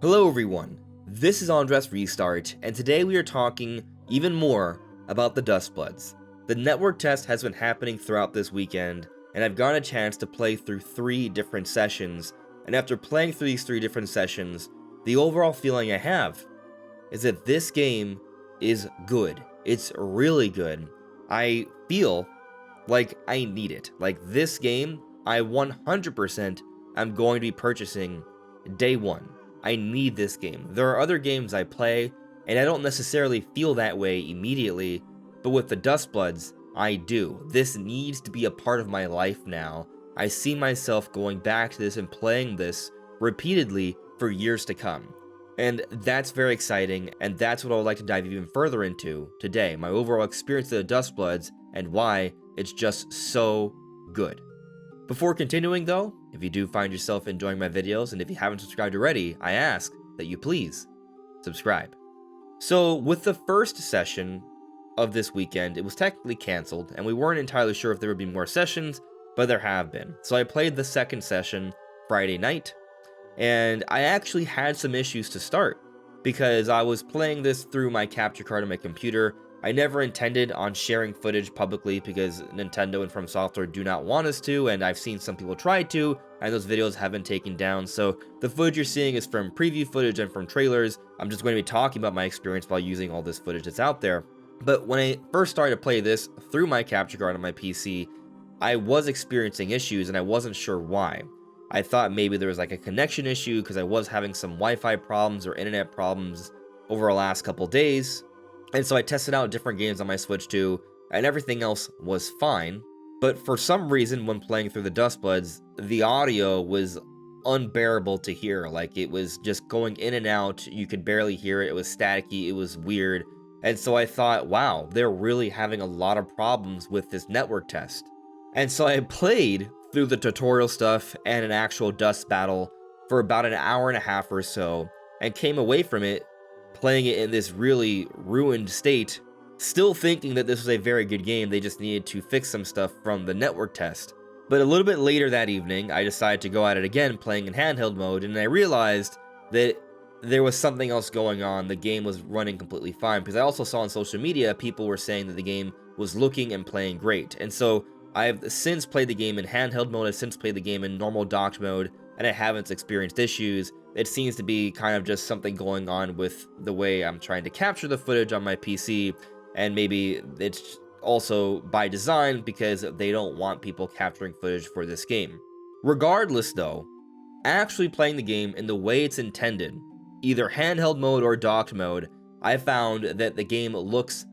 Hello everyone, this is AndresRestart, and today we are talking even more about the Duskbloods. The network test has been happening throughout this weekend, and I've gotten a chance to play through 3 different sessions, and after playing through these 3 different sessions, the overall feeling I have is that this game is good. It's really good. I feel like I need it. Like this game, I 100% am going to be purchasing day 1. I need this game. There are other games I play, and I don't necessarily feel that way immediately, but with the Duskbloods, I do. This needs to be a part of my life now. I see myself going back to this and playing this repeatedly for years to come. And that's very exciting, and that's what I would like to dive even further into today, my overall experience of the Duskbloods and why it's just so good. Before continuing though, if you do find yourself enjoying my videos, and if you haven't subscribed already, I ask that you please subscribe. So with the first session of this weekend, it was technically cancelled, and we weren't entirely sure if there would be more sessions, but there have been. So I played the second session Friday night, and I actually had some issues to start, because I was playing this through my capture card on my computer. I never intended on sharing footage publicly because Nintendo and From Software do not want us to, and I've seen some people try to, and those videos have been taken down. So the footage you're seeing is from preview footage and from trailers. I'm just going to be talking about my experience while using all this footage that's out there. But when I first started to play this through my capture card on my PC, I was experiencing issues and I wasn't sure why. I thought maybe there was like a connection issue because I was having some Wi-Fi problems or internet problems over the last couple days. And so I tested out different games on my Switch too, and everything else was fine. But for some reason, when playing through the Duskbloods, the audio was unbearable to hear. Like, it was just going in and out. You could barely hear it. It was staticky. It was weird. And so I thought, wow, they're really having a lot of problems with this network test. And so I played through the tutorial stuff and an actual dust battle for about an hour and a half or so, and came away from it playing it in this really ruined state, still thinking that this was a very good game. They just needed to fix some stuff from the network test. But a little bit later that evening, I decided to go at it again, playing in handheld mode, and I realized that there was something else going on. The game was running completely fine, because I also saw on social media people were saying that the game was looking and playing great. And so I've since played the game in handheld mode, I've since played the game in normal docked mode, and I haven't experienced issues. It seems to be kind of just something going on with the way I'm trying to capture the footage on my PC, and maybe it's also by design because they don't want people capturing footage for this game. Regardless though, actually playing the game in the way it's intended, either handheld mode or docked mode, I found that the game looks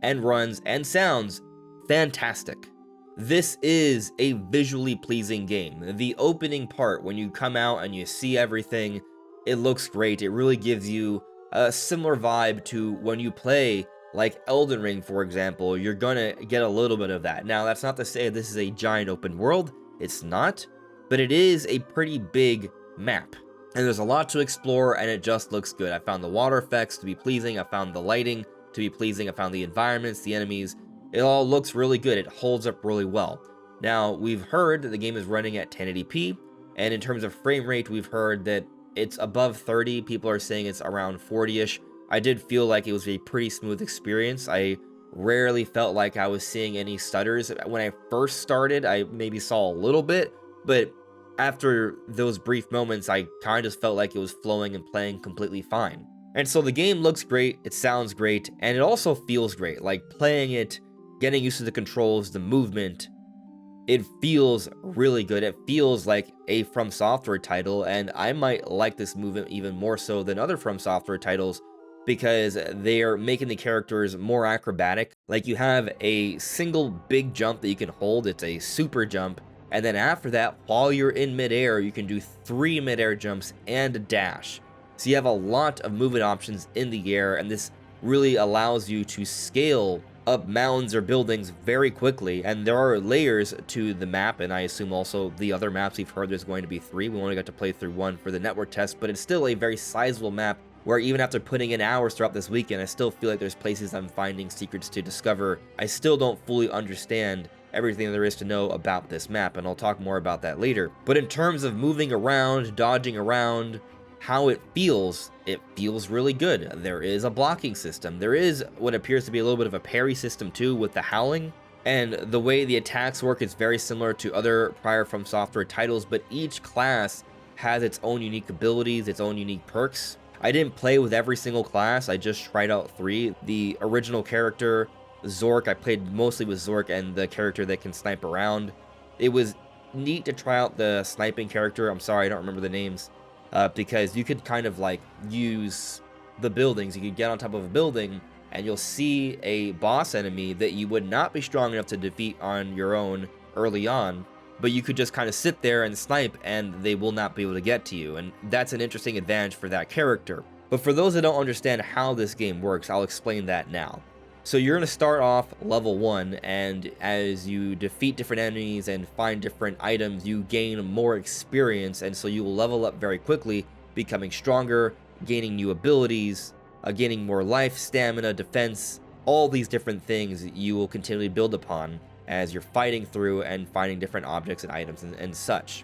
and runs and sounds fantastic. This is a visually pleasing game. The opening part, when you come out and you see everything, it looks great. It really gives you a similar vibe to when you play like Elden Ring, for example. You're gonna get a little bit of that. Now, that's not to say this is a giant open world. It's not, but it is a pretty big map. And there's a lot to explore, and it just looks good. I found the water effects to be pleasing. I found the lighting to be pleasing. I found the environments, the enemies. It all looks really good. It holds up really well. Now, we've heard that the game is running at 1080p, and in terms of frame rate, we've heard that it's above 30. People are saying it's around 40-ish. I did feel like it was a pretty smooth experience. I rarely felt like I was seeing any stutters. When I first started, I maybe saw a little bit, but after those brief moments, I kind of just felt like it was flowing and playing completely fine. And so the game looks great, it sounds great, and it also feels great. Like, playing it, getting used to the controls, the movement, it feels really good. It feels like a From Software title, and I might like this movement even more so than other From Software titles because they're making the characters more acrobatic. Like, you have a single big jump that you can hold, it's a super jump, and then after that, while you're in midair, you can do 3 midair jumps and a dash. So you have a lot of movement options in the air, and this really allows you to scale up mountains or buildings very quickly, and there are layers to the map, and I assume also the other maps. We've heard there's going to be 3. We only got to play through 1 for the network test, but it's still a very sizable map where even after putting in hours throughout this weekend, I still feel like there's places I'm finding secrets to discover. I still don't fully understand everything there is to know about this map, and I'll talk more about that later. But in terms of moving around, dodging around, how it feels really good. There is a blocking system. There is what appears to be a little bit of a parry system too with the howling. And the way the attacks work is very similar to other prior From Software titles, but each class has its own unique abilities, its own unique perks. I didn't play with every single class, I just tried out 3. The original character, Zork, I played mostly with Zork and the character that can snipe around. It was neat to try out the sniping character. I'm sorry, I don't remember the names. Because you could kind of like use the buildings. You could get on top of a building and you'll see a boss enemy that you would not be strong enough to defeat on your own early on, but you could just kind of sit there and snipe and they will not be able to get to you, and that's an interesting advantage for that character. But for those that don't understand how this game works, I'll explain that now. So you're going to start off level 1, and as you defeat different enemies and find different items, you gain more experience, and so you will level up very quickly, becoming stronger, gaining new abilities, gaining more life, stamina, defense. All these different things you will continually build upon as you're fighting through and finding different objects and items and such.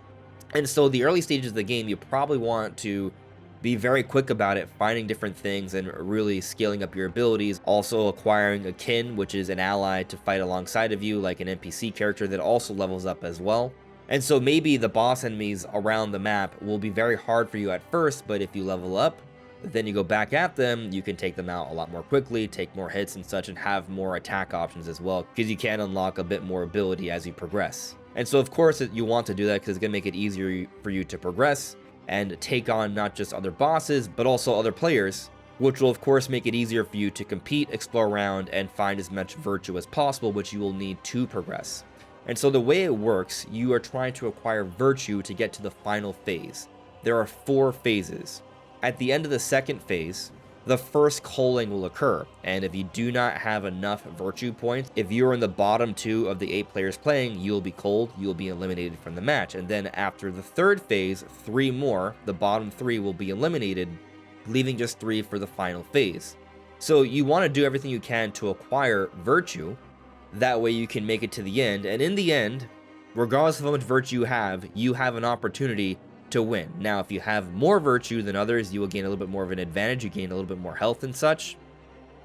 And so the early stages of the game, you probably want to be very quick about it, finding different things and really scaling up your abilities. Also acquiring a kin, which is an ally to fight alongside of you, like an NPC character that also levels up as well. And so maybe the boss enemies around the map will be very hard for you at first, but if you level up, then you go back at them, you can take them out a lot more quickly, take more hits and such, and have more attack options as well, because you can unlock a bit more ability as you progress. And so of course you want to do that because it's going to make it easier for you to progress and take on not just other bosses, but also other players, which will of course make it easier for you to compete, explore around, and find as much virtue as possible, which you will need to progress. And so the way it works, you are trying to acquire virtue to get to the final phase. There are 4 phases. At the end of the second phase, the first culling will occur, and if you do not have enough virtue points, if you're in the bottom 2 of the 8 players playing, you'll be culled, you'll be eliminated from the match. And then after the third phase, 3 more, the bottom 3 will be eliminated, leaving just 3 for the final phase. So you want to do everything you can to acquire virtue, that way you can make it to the end, and in the end, regardless of how much virtue you have an opportunity to win. Now, if you have more virtue than others, you will gain a little bit more of an advantage, you gain a little bit more health and such,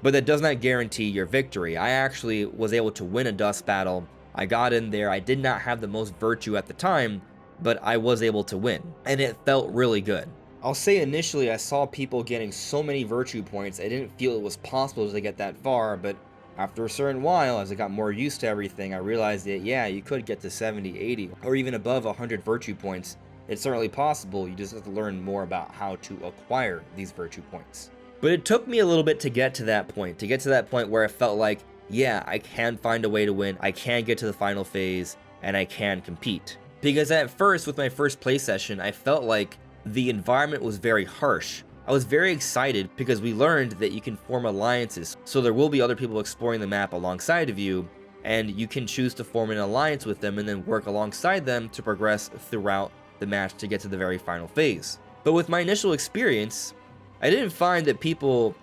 but that does not guarantee your victory. I actually was able to win a dust battle. I got in there, I did not have the most virtue at the time, but I was able to win, and it felt really good. I'll say initially I saw people getting so many virtue points, I didn't feel it was possible to get that far, but after a certain while, as I got more used to everything, I realized that yeah, you could get to 70, 80, or even above 100 virtue points. It's certainly possible, you just have to learn more about how to acquire these virtue points. But it took me a little bit to get to that point where I felt like, yeah, I can find a way to win, I can get to the final phase, and I can compete. Because at first, with my first play session, I felt like the environment was very harsh. I was very excited because we learned that you can form alliances, so there will be other people exploring the map alongside of you, and you can choose to form an alliance with them and then work alongside them to progress throughout the match to get to the very final phase. But with my initial experience, I didn't find that people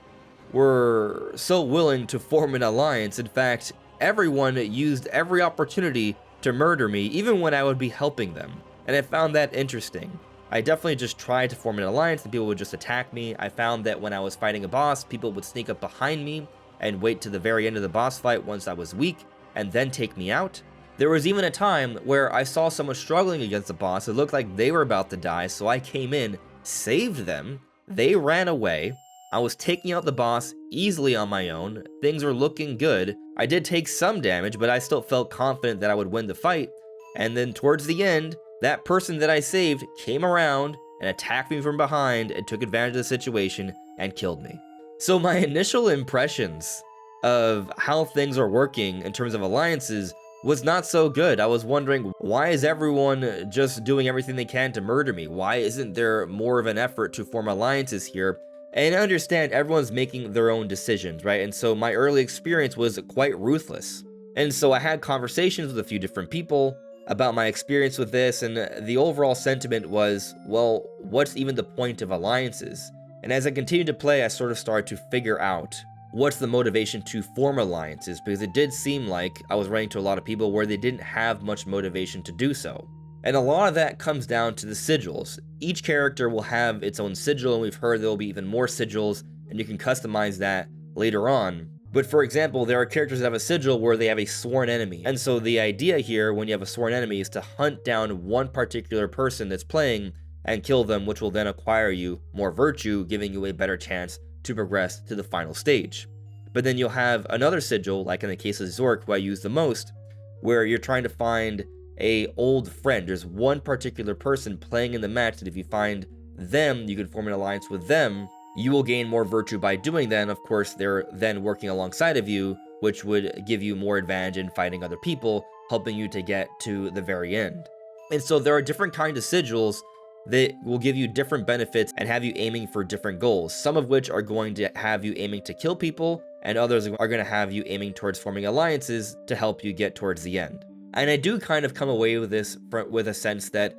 were so willing to form an alliance. In fact, everyone used every opportunity to murder me, even when I would be helping them. And I found that interesting. I definitely just tried to form an alliance and people would just attack me. I found that when I was fighting a boss, people would sneak up behind me and wait to the very end of the boss fight once I was weak, and then take me out. There was even a time where I saw someone struggling against the boss. It looked like they were about to die, so I came in, saved them, they ran away. I was taking out the boss easily on my own, things were looking good. I did take some damage, but I still felt confident that I would win the fight. And then towards the end, that person that I saved came around and attacked me from behind and took advantage of the situation and killed me. So my initial impressions of how things are working in terms of alliances was not so good. I was wondering, why is everyone just doing everything they can to murder me? Why isn't there more of an effort to form alliances here? And I understand everyone's making their own decisions, right? And so my early experience was quite ruthless. And so I had conversations with a few different people about my experience with this, and the overall sentiment was, well, what's even the point of alliances? And as I continued to play, I sort of started to figure out what's the motivation to form alliances, because it did seem like I was running into a lot of people where they didn't have much motivation to do so. And a lot of that comes down to the sigils. Each character will have its own sigil, and we've heard there will be even more sigils, and you can customize that later on. But for example, there are characters that have a sigil where they have a sworn enemy. And so the idea here when you have a sworn enemy is to hunt down one particular person that's playing and kill them, which will then acquire you more virtue, giving you a better chance to progress to the final stage. But then you'll have another sigil, like in the case of Zork, who I use the most, where you're trying to find a old friend. There's one particular person playing in the match that if you find them, you can form an alliance with them. You will gain more virtue by doing that, and of course they're then working alongside of you, which would give you more advantage in fighting other people, helping you to get to the very end. And so there are different kinds of sigils that will give you different benefits and have you aiming for different goals, some of which are going to have you aiming to kill people, and others are going to have you aiming towards forming alliances to help you get towards the end. And I do kind of come away with this with a sense that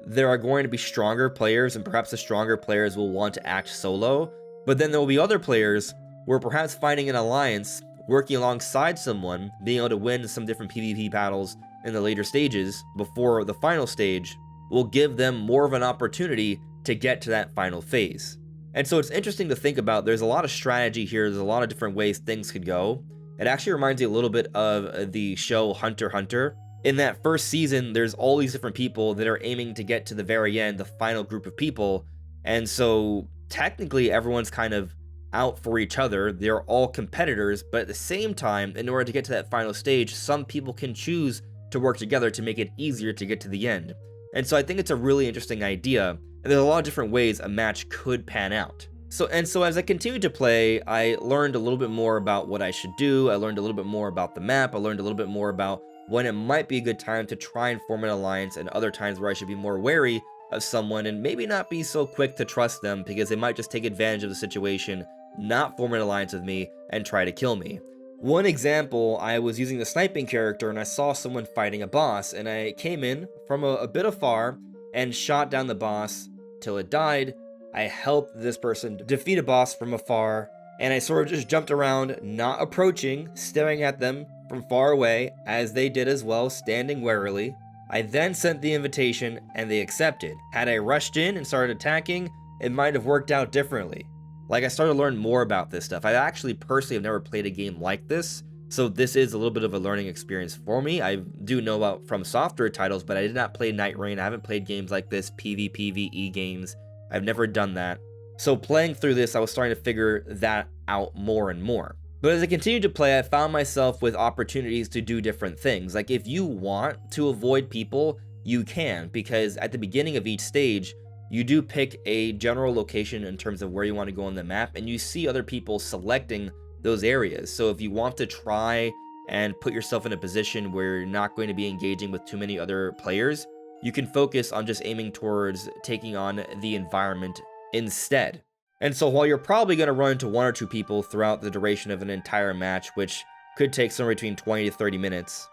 there are going to be stronger players, and perhaps the stronger players will want to act solo, but then there will be other players where perhaps finding an alliance, working alongside someone, being able to win some different PvP battles in the later stages before the final stage will give them more of an opportunity to get to that final phase. And so it's interesting to think about. There's a lot of strategy here. There's a lot of different ways things could go. It actually reminds me a little bit of the show Hunter x Hunter. In that first season, there's all these different people that are aiming to get to the very end, the final group of people. And so technically everyone's kind of out for each other. They're all competitors, but at the same time, in order to get to that final stage, some people can choose to work together to make it easier to get to the end. And so I think it's a really interesting idea, and there's a lot of different ways a match could pan out. So as I continued to play, I learned a little bit more about what I should do. I learned a little bit more about the map. I learned a little bit more about when it might be a good time to try and form an alliance, and other times where I should be more wary of someone and maybe not be so quick to trust them because they might just take advantage of the situation, not form an alliance with me, and try to kill me. One example, I was using the sniping character and I saw someone fighting a boss, and I came in from a bit afar and shot down the boss till it died. I helped this person defeat a boss from afar, and I sort of just jumped around, not approaching, staring at them from far away, as they did as well, standing warily. I then sent the invitation and they accepted. Had I rushed in and started attacking, it might have worked out differently. Like, I started to learn more about this stuff. I actually personally have never played a game like this, so this is a little bit of a learning experience for me. I do know about From Software titles, but I did not play Night Rain. I haven't played games like this, PvPvE games. I've never done that. So playing through this, I was starting to figure that out more and more. But as I continued to play, I found myself with opportunities to do different things. Like, if you want to avoid people, you can, because at the beginning of each stage, you do pick a general location in terms of where you want to go on the map, and you see other people selecting those areas. So if you want to try and put yourself in a position where you're not going to be engaging with too many other players, you can focus on just aiming towards taking on the environment instead. And so while you're probably going to run into one or two people throughout the duration of an entire match, which could take somewhere between 20 to 30 minutes,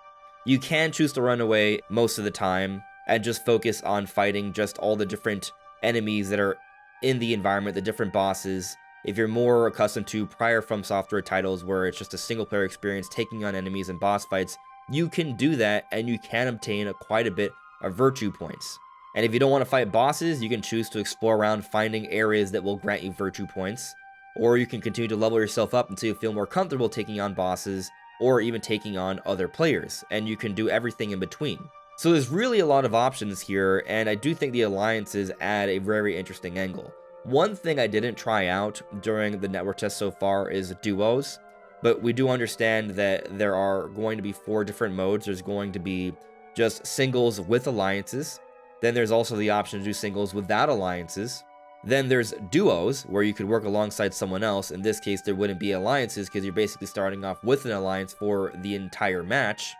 you can choose to run away most of the time and just focus on fighting just all the different enemies that are in the environment, the different bosses. If you're more accustomed to prior From Software titles where it's just a single player experience taking on enemies and boss fights, you can do that and you can obtain quite a bit of virtue points. And if you don't want to fight bosses, you can choose to explore around finding areas that will grant you virtue points, or you can continue to level yourself up until you feel more comfortable taking on bosses or even taking on other players, and you can do everything in between. So there's really a lot of options here, and I do think the alliances add a very interesting angle. One thing I didn't try out during the network test so far is duos, but we do understand that there are going to be 4 different modes. There's going to be just singles with alliances. Then there's also the option to do singles without alliances. Then there's duos, where you could work alongside someone else. In this case, there wouldn't be alliances because you're basically starting off with an alliance for the entire match,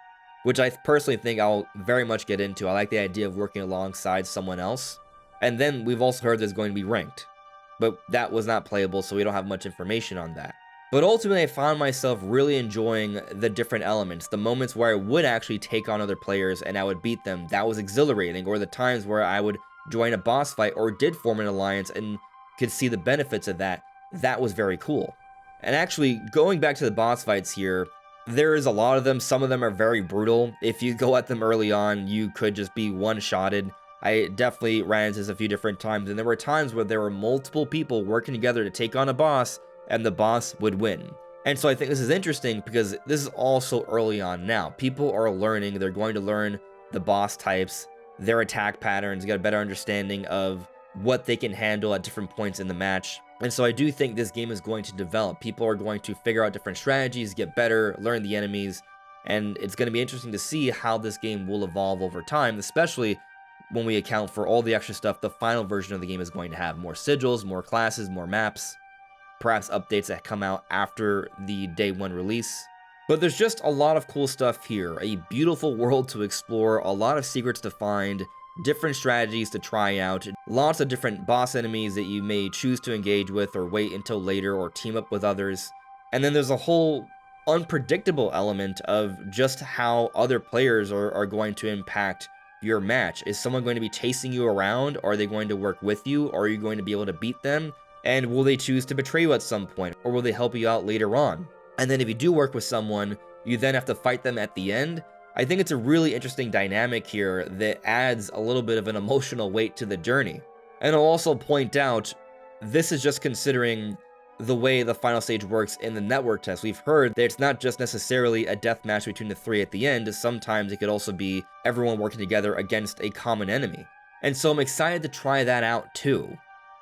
which I personally think I'll very much get into. I like the idea of working alongside someone else. And then we've also heard there's going to be ranked, but that was not playable, so we don't have much information on that. But ultimately, I found myself really enjoying the different elements, the moments where I would actually take on other players and I would beat them. That was exhilarating, or the times where I would join a boss fight or did form an alliance and could see the benefits of that. That was very cool. And actually, going back to the boss fights here, There is a lot of them. Some of them are very brutal. If you go at them early on, you could just be one-shotted. I definitely ran into this a few different times, and there were times where there were multiple people working together to take on a boss, and the boss would win. And so I think this is interesting because this is also early on now. People are learning. They're going to learn the boss types, their attack patterns, get a better understanding of what they can handle at different points in the match. And so I do think this game is going to develop. People are going to figure out different strategies, get better, learn the enemies, and it's going to be interesting to see how this game will evolve over time, especially when we account for all the extra stuff the final version of the game is going to have. More sigils, more classes, more maps, perhaps updates that come out after the day one release. But there's just a lot of cool stuff here, a beautiful world to explore, a lot of secrets to find, different strategies to try out, lots of different boss enemies that you may choose to engage with or wait until later or team up with others. And then there's a whole unpredictable element of just how other players are going to impact your match. Is someone going to be chasing you around? Are they going to work with you? Or are you going to be able to beat them? And will they choose to betray you at some point? Or will they help you out later on? And then if you do work with someone, you then have to fight them at the end. I think it's a really interesting dynamic here that adds a little bit of an emotional weight to the journey. And I'll also point out, this is just considering the way the final stage works in the network test. We've heard that it's not just necessarily a death match between the three at the end. Sometimes it could also be everyone working together against a common enemy. And so I'm excited to try that out too.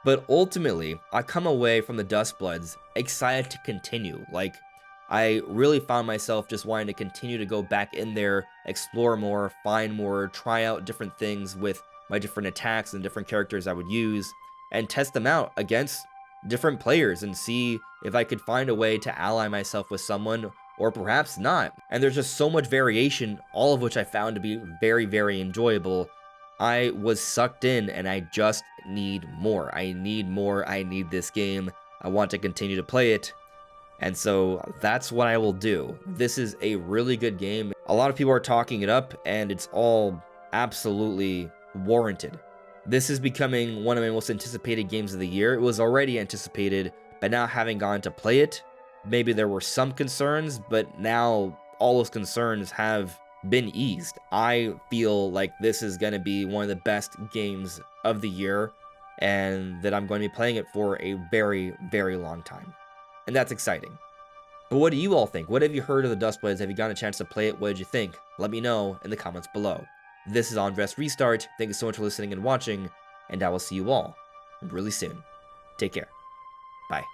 But ultimately, I come away from the Duskbloods excited to continue. Like, I really found myself just wanting to continue to go back in there, explore more, find more, try out different things with my different attacks and different characters I would use, and test them out against different players and see if I could find a way to ally myself with someone or perhaps not. And there's just so much variation, all of which I found to be very, very enjoyable. I was sucked in and I just need more. I need more. I need this game. I want to continue to play it. And so that's what I will do. This is a really good game. A lot of people are talking it up and it's all absolutely warranted. This is becoming one of my most anticipated games of the year. It was already anticipated, but now having gone to play it, maybe there were some concerns, but now all those concerns have been eased. I feel like this is going to be one of the best games of the year and that I'm going to be playing it for a very, very long time. And that's exciting. But what do you all think? What have you heard of the Duskbloods? Have you gotten a chance to play it? What did you think? Let me know in the comments below. This is AndresRestart. Thank you so much for listening and watching, and I will see you all really soon. Take care. Bye.